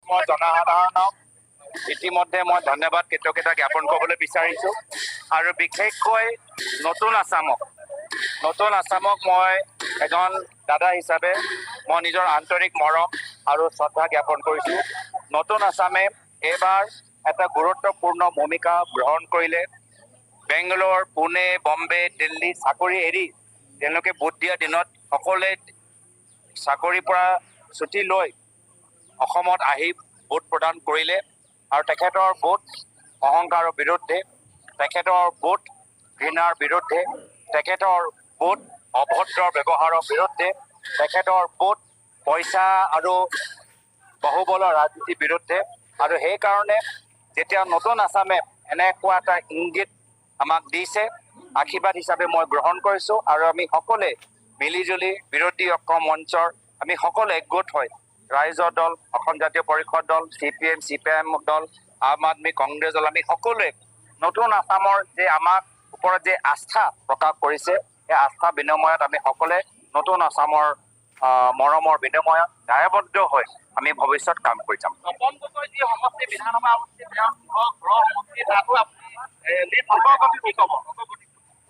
মই জনসাধাৰণক ইতিমধ্যে মই ধন্যবাদ কৃতজ্ঞতা জ্ঞাপন কৰিবলৈ বিচাৰিছোঁ আৰু বিশেষকৈ নতুন আছামক মই এজন দাদা হিচাপে মই নিজৰ আন্তৰিক মৰম আৰু শ্ৰদ্ধা জ্ঞাপন কৰিছোঁ। নতুন আছামে এইবাৰ এটা গুৰুত্বপূৰ্ণ ভূমিকা গ্ৰহণ কৰিলে। বেংগালোৰ, পুনে, বম্বে, দিল্লী চাকৰি এৰি তেওঁলোকে ভোট দিয়া দিনত সকলোৱে চাকৰিৰ পৰা ছুটি লৈ অসমত আহি ভোট প্ৰদান কৰিলে আৰু তেখেতৰ ভোট অহংকাৰৰ বিৰুদ্ধে, তেখেতৰ ভোট ঘৃণাৰ বিৰুদ্ধে, তেখেতৰ ভোট অভদ্ৰ ব্যৱহাৰৰ বিৰুদ্ধে, তেখেতৰ ভোট পইচা আৰু বাহুবলৰ ৰাজনীতিৰ বিৰুদ্ধে। আৰু সেইকাৰণে যেতিয়া নতুন আছামে এনেকুৱা এটা ইংগিত আমাক দিছে, আশীৰ্বাদ হিচাপে মই গ্ৰহণ কৰিছোঁ আৰু আমি সকলোৱে মিলিজুলি বিৰোধী ঐক্য মঞ্চৰ আমি সকলোৱে একগোট হৈ ৰাইজৰ দল, অসম জাতীয় পৰিষদ দল, CPM, CPIM দল, আম আদমি কংগ্ৰেছ দল, আমি সকলোৱে নতুন আছামৰ যে আমাক ওপৰত যে আস্থা প্ৰকাশ কৰিছে, সেই আস্থা বিনিময়ত আমি সকলোৱে নতুন আছামৰ মৰমৰ বিনিময়ত দায়বদ্ধ হৈ আমি ভৱিষ্যত কাম কৰি যাম।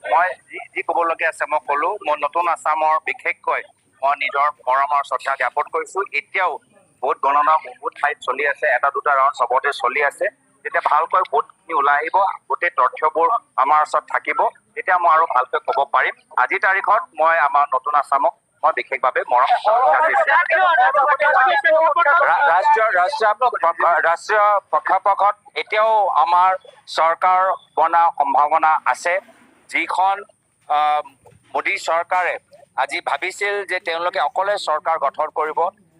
মই যি ক'বলগীয়া আছে মই ক'লো। মই নতুন আছামৰ বিশেষকৈ মই নিজৰ মৰম আৰু শ্ৰদ্ধা জ্ঞাপন কৰিছোঁ। এতিয়াও ভোট গণনা বহুত ঠাইত চলি আছে, এটা দুটা ৰাউণ্ড চবতে চলি আছে। যেতিয়া ভালকৈ ভোটখিনি ওলাই আহিব, গোটেই তথ্যবোৰ আমাৰ ওচৰত থাকিব, তেতিয়া মই আৰু ভালকৈ ক'ব পাৰিম। আজিৰ তাৰিখত মই আমাৰ নতুন আছামক মই বিশেষভাৱে মৰম ৰাষ্ট্ৰীয় প্ৰেক্ষাপটত এতিয়াও আমাৰ চৰকাৰ বনাৰ সম্ভাৱনা আছে। যিখন মোদী চৰকাৰে আজি ভাবিছিল যে তেওঁলোকে অকলে চৰকাৰ গঠন কৰিব,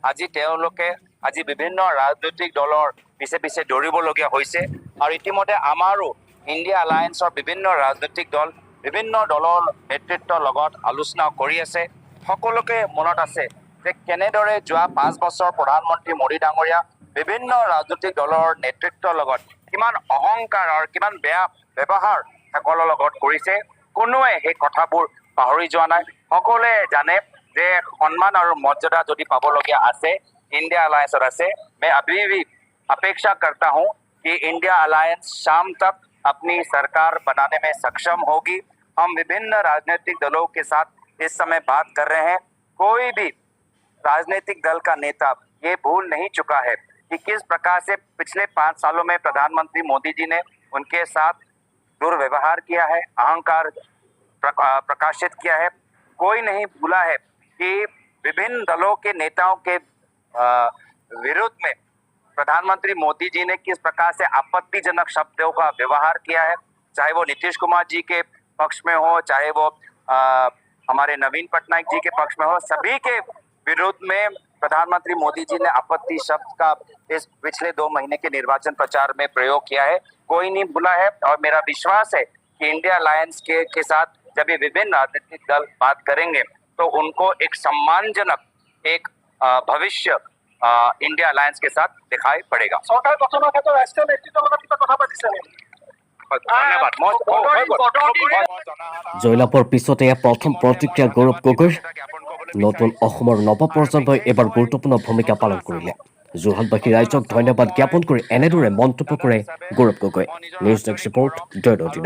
আজি বিভিন্ন ৰাজনৈতিক দলৰ পিছে পিছে দৌৰিবলগীয়া হৈছে। আৰু ইতিমধ্যে আমাৰো ইণ্ডিয়া এলায়েন্সৰ বিভিন্ন ৰাজনৈতিক দল, বিভিন্ন দলৰ নেতৃত্বৰ লগত আলোচনা কৰি আছে। সকলোকে মনত আছে যে কেনেদৰে যোৱা 5 বছৰ প্ৰধানমন্ত্ৰী মোদী ডাঙৰীয়া বিভিন্ন ৰাজনৈতিক দলৰ নেতৃত্বৰ লগত কিমান অহংকাৰ আৰু কিমান বেয়া ব্যৱহাৰ সকলৰ লগত কৰিছে। কোনোৱে সেই কথাবোৰ পাহৰি যোৱা নাই। সকলোৱে জানে যে সন্মান আৰু মৰ্যাদা যদি পাবলগীয়া আছে, इंडिया अलायंस से मैं अभी भी अपेक्षा करता हूं कि इंडिया अलायंस शाम तक अपनी सरकार बनाने में सक्षम होगी। हम विभिन्न राजनीतिक दलों के साथ इस समय बात कर रहे हैं। कोई भी राजनीतिक दल का नेता ये भूल नहीं चुका है कि किस प्रकार से पिछले 5 सालों में प्रधानमंत्री मोदी जी ने उनके साथ दुर्व्यवहार किया है, अहंकार प्रकाशित किया है। कोई नहीं भूला है कि विभिन्न दलों के नेताओं के विरुद्ध में प्रधानमंत्री मोदी जी ने किस प्रकार से आपत्तिजनक शब्दों का व्यवहार किया है, चाहे वो नीतीश कुमार जी के पक्ष में हो, चाहे वो हमारे नवीन पटनायक जी के पक्ष में हो, सभी के विरुद्ध में प्रधानमंत्री मोदी जी ने आपत्ति शब्द का इस पिछले 2 महीने के निर्वाचन प्रचार में प्रयोग किया है। कोई नहीं भूला है और मेरा विश्वास है कि इंडिया अलायंस के साथ जब ये विभिन्न राजनीतिक दल बात करेंगे तो उनको एक सम्मानजनक एक भविष्य इंडिया अलायंस के साथ दिखाई पड़ेगा। জয়লাভৰ পিছতে প্ৰথম প্ৰতিক্ৰিয়া গৌৰৱ গগৈৰ। নতুন অসমৰ নৱপ্ৰজন্মই এবাৰ গুৰুত্বপূৰ্ণ ভূমিকা পালন কৰিলে। যোৰহাটবাসী ৰাইজক ধন্যবাদ জ্ঞাপন কৰি এনেদৰে মন্তব্য কৰে Gaurav Gogoi. News desk report, Joydatta.